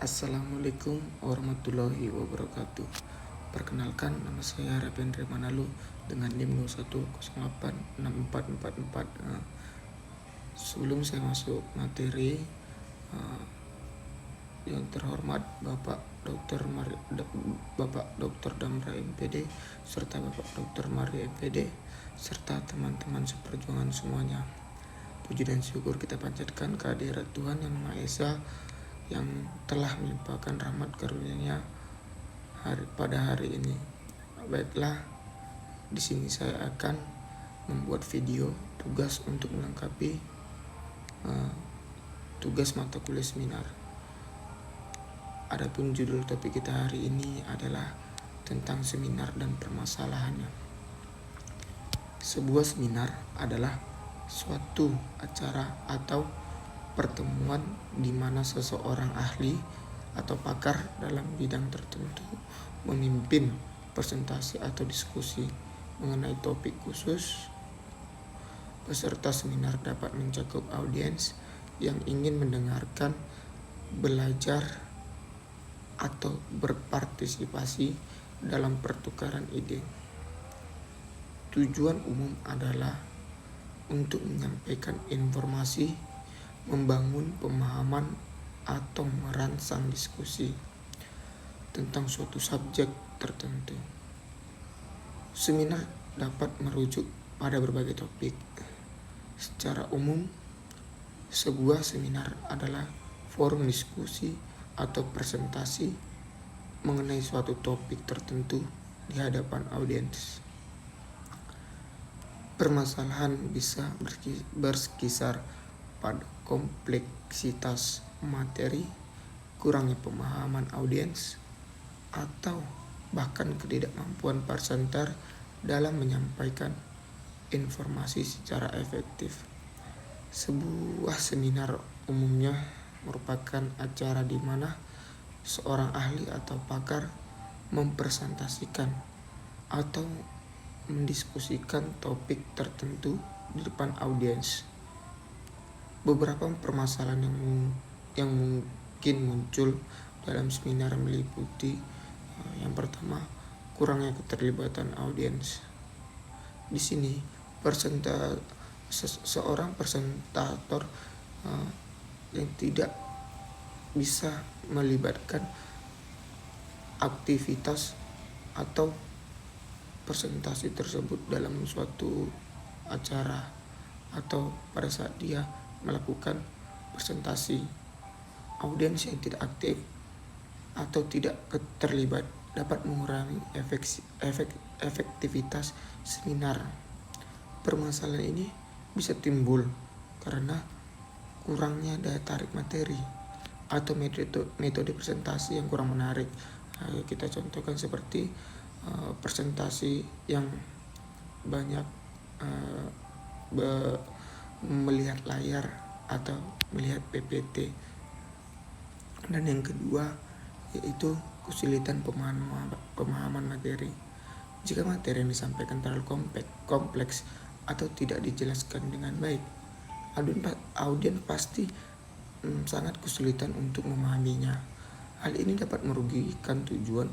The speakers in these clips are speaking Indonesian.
Assalamualaikum warahmatullahi wabarakatuh. Perkenalkan, nama saya Rapendra Manalu dengan NIM 01086444. Sebelum saya masuk materi, yang terhormat Bapak Dr. Damra MPD serta Bapak Dr. Maria MPD serta teman-teman seperjuangan semuanya. Puji dan syukur kita panjatkan kehadirat Tuhan Yang Maha Esa yang telah melimpahkan rahmat karunia-Nya pada hari ini. Baiklah, di sini saya akan membuat video tugas untuk melengkapi tugas mata kuliah seminar. Adapun judul topik kita hari ini adalah tentang seminar dan permasalahannya. Sebuah seminar adalah suatu acara atau pertemuan di mana seseorang ahli atau pakar dalam bidang tertentu memimpin presentasi atau diskusi mengenai topik khusus. Peserta seminar dapat mencakup audiens yang ingin mendengarkan, belajar, atau berpartisipasi dalam pertukaran ide. Tujuan umum adalah untuk menyampaikan informasi, membangun pemahaman, atau merangsang diskusi tentang suatu subjek tertentu. Seminar dapat merujuk pada berbagai topik. Secara umum, sebuah seminar adalah forum diskusi atau presentasi mengenai suatu topik tertentu di hadapan audiens. Permasalahan bisa berkisar pada kompleksitas materi, kurangnya pemahaman audiens, atau bahkan ketidakmampuan presenter dalam menyampaikan informasi secara efektif. Sebuah seminar umumnya merupakan acara di mana seorang ahli atau pakar mempresentasikan atau mendiskusikan topik tertentu di depan audiens. Beberapa permasalahan yang mungkin muncul dalam seminar meliputi yang pertama, kurangnya keterlibatan audiens. Di sini seorang presentator yang tidak bisa melibatkan aktivitas atau presentasi tersebut dalam suatu acara atau pada saat dia melakukan presentasi. Audiens yang tidak aktif atau tidak terlibat dapat mengurangi efektivitas seminar. Permasalahan ini bisa timbul karena kurangnya daya tarik materi atau metode presentasi yang kurang menarik. Kita contohkan seperti presentasi yang banyak melihat layar atau melihat PPT. Dan yang kedua yaitu kesulitan pemahaman materi. Jika materi yang disampaikan terlalu kompleks atau tidak dijelaskan dengan baik, audiens pasti sangat kesulitan untuk memahaminya. Hal ini dapat merugikan tujuan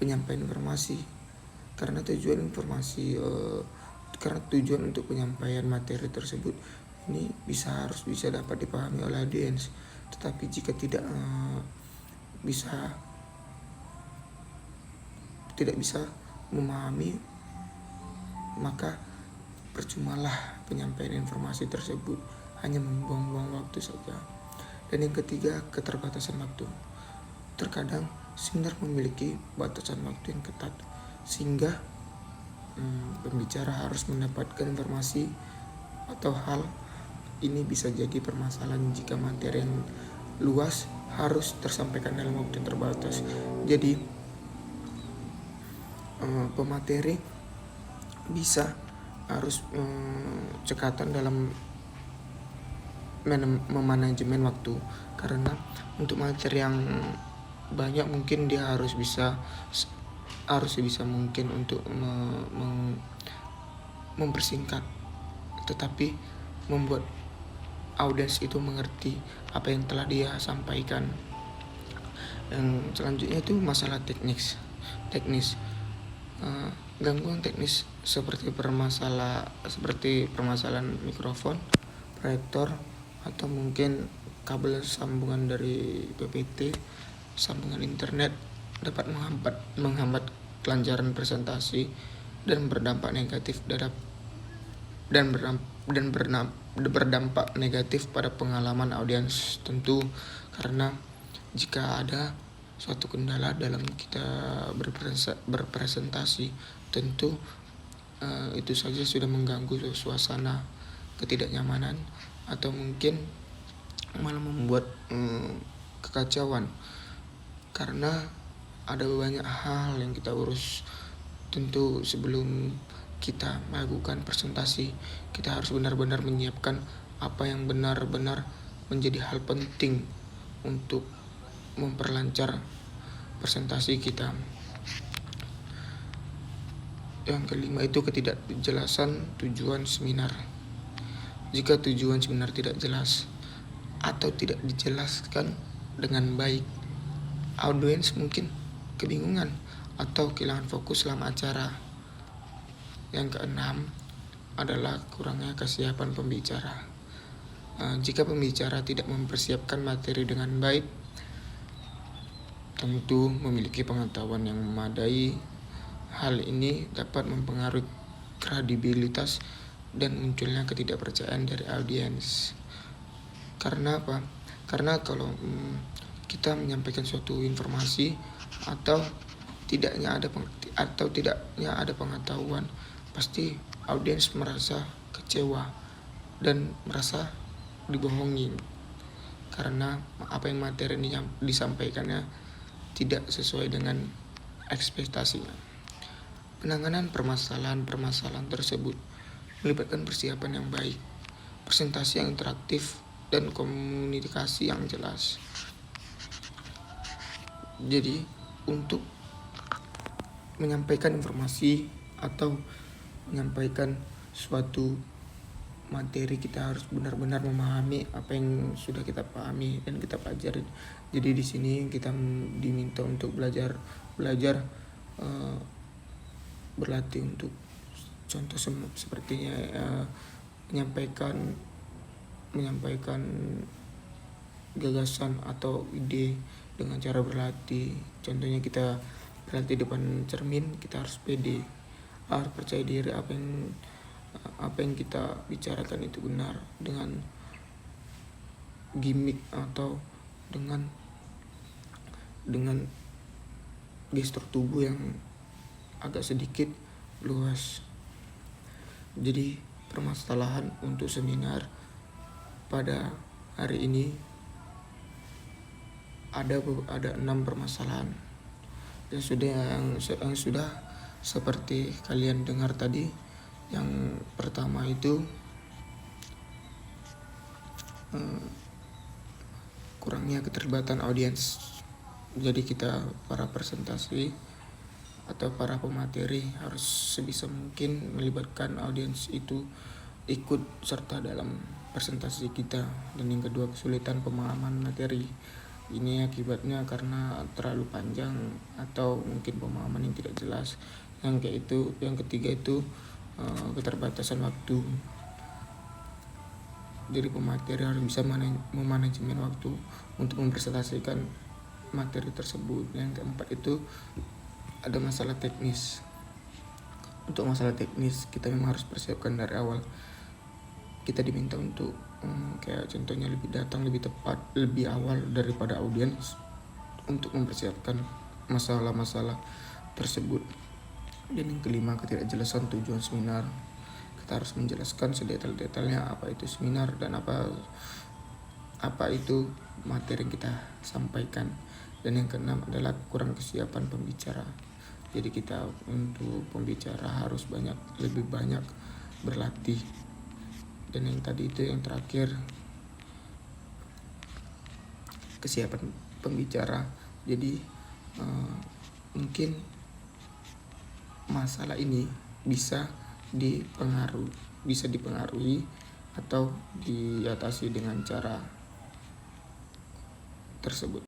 penyampaian informasi karena tujuan untuk penyampaian materi tersebut ini harus bisa dapat dipahami oleh audiens. Tetapi jika tidak bisa memahami, maka percumalah penyampaian informasi tersebut, hanya membuang-buang waktu saja. Dan yang ketiga, keterbatasan waktu. Terkadang seminar memiliki batasan waktu yang ketat, sehingga pembicara harus mendapatkan informasi atau hal ini bisa jadi permasalahan jika materi yang luas harus tersampaikan dalam waktu yang terbatas. Jadi pemateri harus cekatan dalam memanajemen waktu, karena untuk materi yang banyak mungkin dia harus bisa mungkin untuk mempersingkat, tetapi membuat audiens itu mengerti apa yang telah dia sampaikan. Yang selanjutnya itu masalah teknis. Gangguan teknis seperti permasalahan mikrofon, proyektor, atau mungkin kabel sambungan dari PPT, sambungan internet dapat menghambat kelancaran presentasi dan berdampak negatif berdampak negatif pada pengalaman audiens tentu, karena jika ada suatu kendala dalam kita berpresentasi tentu itu saja sudah mengganggu suasana ketidaknyamanan atau mungkin malah membuat kekacauan, karena ada banyak hal yang kita urus. Tentu sebelum kita melakukan presentasi, kita harus benar-benar menyiapkan apa yang benar-benar menjadi hal penting untuk memperlancar presentasi kita. Yang kelima itu ketidakjelasan tujuan seminar. Jika tujuan seminar tidak jelas atau tidak dijelaskan dengan baik, audiens mungkin kebingungan atau kehilangan fokus selama acara. Yang keenam adalah kurangnya kesiapan pembicara. Jika pembicara tidak mempersiapkan materi dengan baik, tentu memiliki pengetahuan yang memadai, hal ini dapat mempengaruhi kredibilitas dan munculnya ketidakpercayaan dari audiens. Karena apa? Karena kalau kita menyampaikan suatu informasi atau tidaknya ada pengetahuan, pasti audiens merasa kecewa dan merasa dibohongi, karena apa yang materi ini disampaikannya tidak sesuai dengan ekspektasinya. Penanganan permasalahan tersebut melibatkan persiapan yang baik, presentasi yang interaktif, dan komunikasi yang jelas. Jadi untuk menyampaikan informasi atau menyampaikan suatu materi, kita harus benar-benar memahami apa yang sudah kita pahami dan kita pelajari. Jadi di sini kita diminta untuk belajar berlatih untuk contoh sepertinya menyampaikan gagasan atau ide dengan cara berlatih. Contohnya kita berlatih depan cermin, kita harus pede, harus percaya diri apa yang kita bicarakan itu benar, dengan gimmick atau dengan gestur tubuh yang agak sedikit luas. Jadi permasalahan untuk seminar pada hari ini ada 6 permasalahan yang sudah seperti kalian dengar tadi. Yang pertama itu kurangnya keterlibatan audiens. Jadi kita para presentasi atau para pemateri harus sebisa mungkin melibatkan audiens itu ikut serta dalam presentasi kita. Dan yang kedua, kesulitan pemahaman materi. Ini akibatnya karena terlalu panjang atau mungkin pemahaman yang tidak jelas. Yang ketiga itu keterbatasan waktu. Jadi pemateri harus bisa memanajemen waktu untuk mempresentasikan materi tersebut. Yang keempat itu ada masalah teknis. Untuk masalah teknis kita memang harus persiapkan dari awal. Kita diminta untuk kayak contohnya datang lebih tepat, lebih awal daripada audiens untuk mempersiapkan masalah-masalah tersebut. Dan yang kelima, ketidakjelasan tujuan seminar. Kita harus menjelaskan sedetail-detailnya apa itu seminar dan apa itu materi yang kita sampaikan. Dan yang keenam adalah kurang kesiapan pembicara. Jadi kita untuk pembicara harus lebih banyak berlatih. Dan yang tadi itu yang terakhir, kesiapan pembicara. Jadi mungkin masalah ini bisa dipengaruhi atau diatasi dengan cara tersebut.